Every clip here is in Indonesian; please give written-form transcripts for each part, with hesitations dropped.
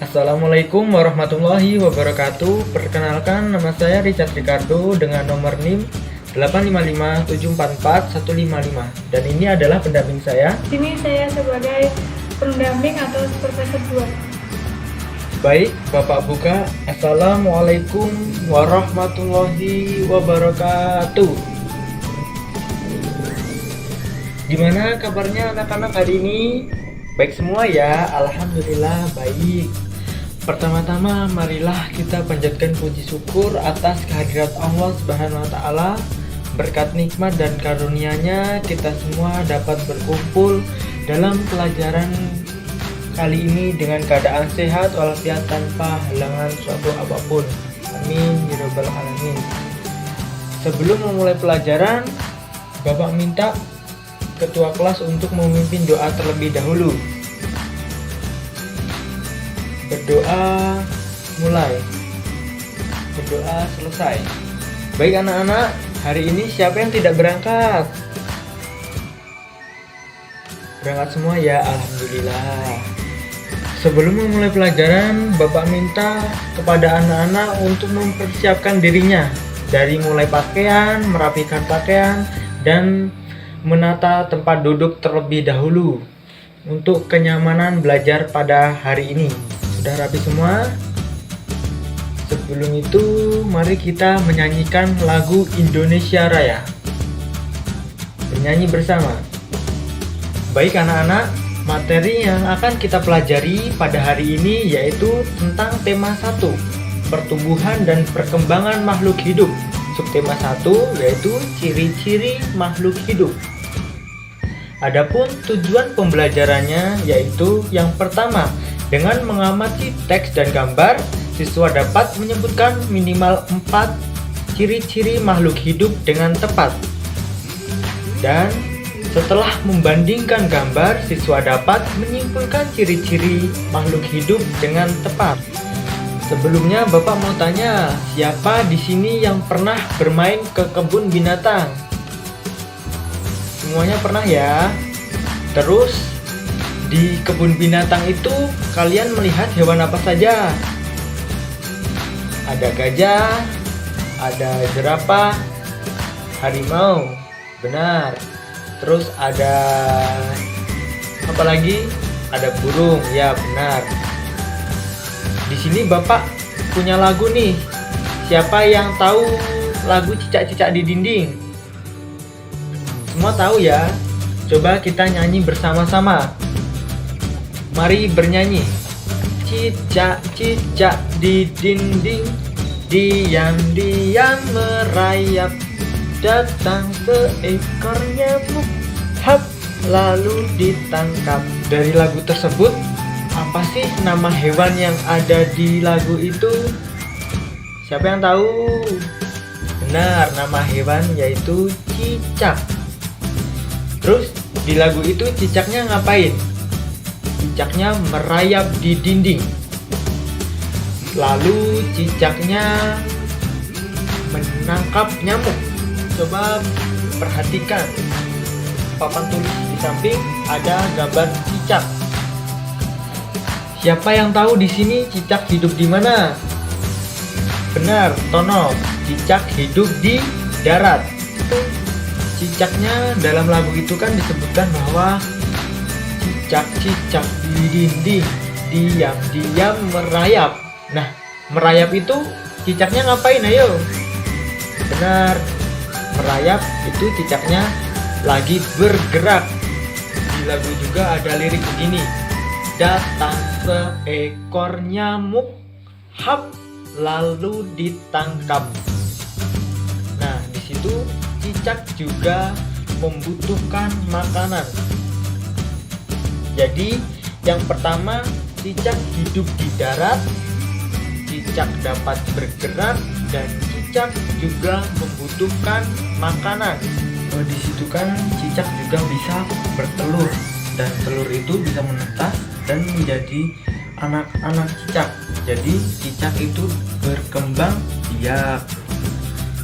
Assalamualaikum warahmatullahi wabarakatuh. Perkenalkan, nama saya Richard Ricardo dengan nomor NIM 855744155 dan ini adalah pendamping saya. Sini saya sebagai pendamping atau supervisor 2. Baik, Bapak buka. Assalamualaikum warahmatullahi wabarakatuh. Gimana kabarnya anak-anak hari ini? Baik semua ya, alhamdulillah baik. Pertama-tama marilah kita panjatkan puji syukur atas kehadirat Allah Subhanahu wa taala. Berkat nikmat dan karunia-Nya kita semua dapat berkumpul dalam pelajaran kali ini dengan keadaan sehat walafiat tanpa halangan suatu apapun. Amin ya rabbal alamin. Sebelum memulai pelajaran, Bapak minta ketua kelas untuk memimpin doa terlebih dahulu. Berdoa mulai, berdoa selesai. Baik anak-anak, hari ini siapa yang tidak berangkat? Berangkat semua ya, alhamdulillah. Sebelum memulai pelajaran, Bapak minta kepada anak-anak untuk mempersiapkan dirinya dari mulai pakaian, merapikan pakaian, dan menata tempat duduk terlebih dahulu untuk kenyamanan belajar pada hari ini. Sudah rapi semua? Sebelum itu, mari kita menyanyikan lagu Indonesia Raya. Bernyanyi bersama. Baik anak-anak, materi yang akan kita pelajari pada hari ini yaitu tentang tema 1, pertumbuhan dan perkembangan makhluk hidup. Subtema 1 yaitu ciri-ciri makhluk hidup. Adapun tujuan pembelajarannya yaitu yang pertama, dengan mengamati teks dan gambar, siswa dapat menyebutkan minimal 4 ciri-ciri makhluk hidup dengan tepat. Dan setelah membandingkan gambar, siswa dapat menyimpulkan ciri-ciri makhluk hidup dengan tepat. Sebelumnya Bapak mau tanya, siapa di sini yang pernah bermain ke kebun binatang? Semuanya pernah ya? Terus di kebun binatang itu kalian melihat hewan apa saja? Ada gajah, ada jerapah, harimau, benar. Terus ada apa lagi? Ada burung, ya benar. Di sini Bapak punya lagu nih. Siapa yang tahu lagu Cicak-Cicak di Dinding? Semua tahu ya? Coba kita nyanyi bersama-sama. Mari bernyanyi. Cicak-cicak di dinding, diam-diam merayap. Datang seekor nyamuk, hap, lalu ditangkap. Dari lagu tersebut, apa sih nama hewan yang ada di lagu itu? Siapa yang tahu? Benar, nama hewan yaitu cicak. Terus di lagu itu cicaknya ngapain? Cicaknya merayap di dinding. Lalu cicaknya menangkap nyamuk. Coba perhatikan papan tulis di samping ada gambar cicak. Siapa yang tahu di sini cicak hidup di mana? Benar, Tono. Cicak hidup di darat. Cicaknya dalam lagu itu kan disebutkan bahwa cicak-cicak di dinding, diam-diam merayap. Nah, merayap itu cicaknya ngapain? Ayo. Benar, merayap itu cicaknya lagi bergerak. Di lagu juga ada lirik begini. Datang seekor nyamuk, hap, lalu ditangkap. Nah, di situ cicak juga membutuhkan makanan. Jadi, yang pertama, cicak hidup di darat, cicak dapat bergerak, dan cicak juga membutuhkan makanan. Di situ kan cicak juga bisa bertelur, dan telur itu bisa menetas dan menjadi anak-anak cicak. Jadi cicak itu berkembang biak.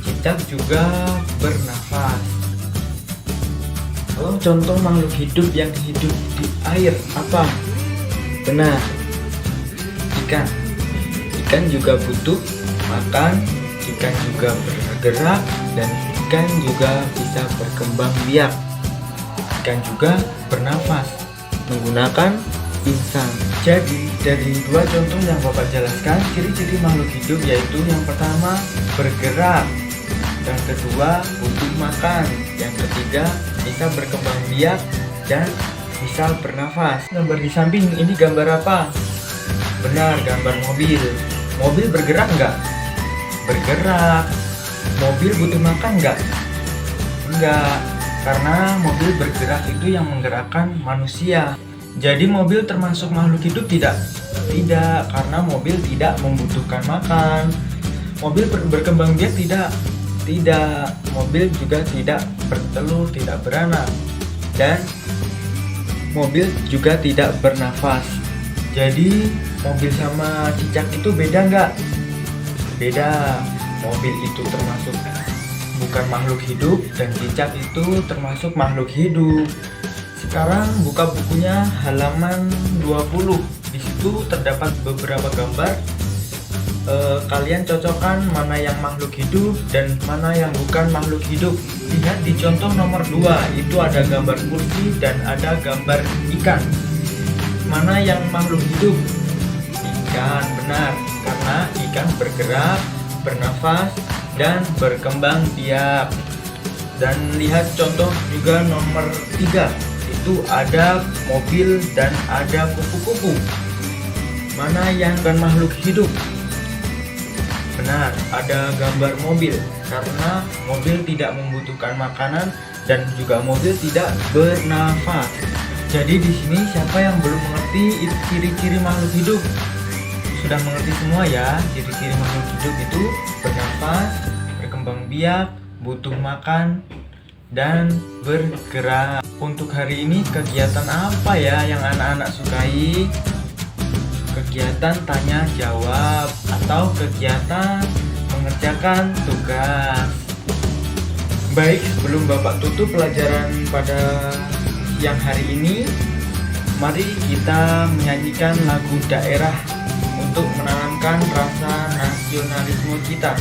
Cicak juga bernafas. Kalau contoh makhluk hidup yang hidup di air apa? Benar, ikan. Ikan juga butuh makan, ikan juga bergerak, dan ikan juga bisa berkembang biak. Ikan juga bernafas menggunakan insang. Jadi dari dua contoh yang Bapak jelaskan, ciri-ciri makhluk hidup yaitu yang pertama bergerak, yang kedua butuh makan, yang ketiga bisa berkembang biak dan bisa bernafas. Gambar di samping ini gambar apa? Benar, gambar mobil. Mobil bergerak nggak? Bergerak. Mobil butuh makan nggak? Enggak, karena mobil bergerak itu yang menggerakkan manusia. Jadi mobil termasuk makhluk hidup tidak? Tidak, karena mobil tidak membutuhkan makan. Mobil berkembang biak tidak? Tidak. Mobil juga tidak bertelur, tidak beranak. Dan mobil juga tidak bernafas. Jadi mobil sama cicak itu beda nggak? Beda. Mobil itu termasuk bukan makhluk hidup dan cicak itu termasuk makhluk hidup. Sekarang buka bukunya halaman 20. Di situ terdapat beberapa gambar. Kalian cocokkan mana yang makhluk hidup dan mana yang bukan makhluk hidup. Lihat di contoh nomor 2, itu ada gambar kursi dan ada gambar ikan. Mana yang makhluk hidup? Ikan, benar, karena ikan bergerak, bernafas, dan berkembang biak. Dan lihat contoh juga nomor 3, itu ada mobil dan ada kupu-kupu. Mana yang bukan makhluk hidup? Benar, ada gambar mobil, karena mobil tidak membutuhkan makanan dan juga mobil tidak bernafas. Jadi di sini siapa yang belum mengerti ciri-ciri makhluk hidup? Sudah mengerti semua ya, ciri-ciri makhluk hidup itu bernafas, berkembang biak, butuh makan, dan bergerak. Untuk hari ini kegiatan apa ya yang anak-anak sukai? Kegiatan tanya jawab atau kegiatan mengerjakan tugas. Baik, sebelum Bapak tutup pelajaran pada siang hari ini, mari kita menyanyikan lagu daerah untuk menanamkan rasa nasionalisme kita,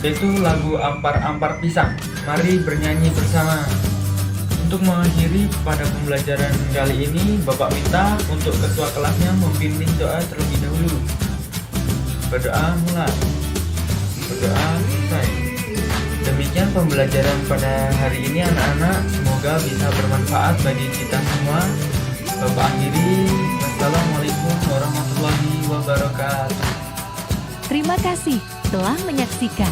yaitu lagu Ampar-Ampar Pisang. Mari bernyanyi bersama. Untuk mengakhiri pada pembelajaran kali ini, Bapak minta untuk ketua kelasnya membimbing doa terlebih dahulu. Berdoa mulai. Berdoa selesai. Demikian pembelajaran pada hari ini anak-anak, semoga bisa bermanfaat bagi kita semua. Bapak akhiri, wassalamualaikum warahmatullahi wabarakatuh. Terima kasih telah menyaksikan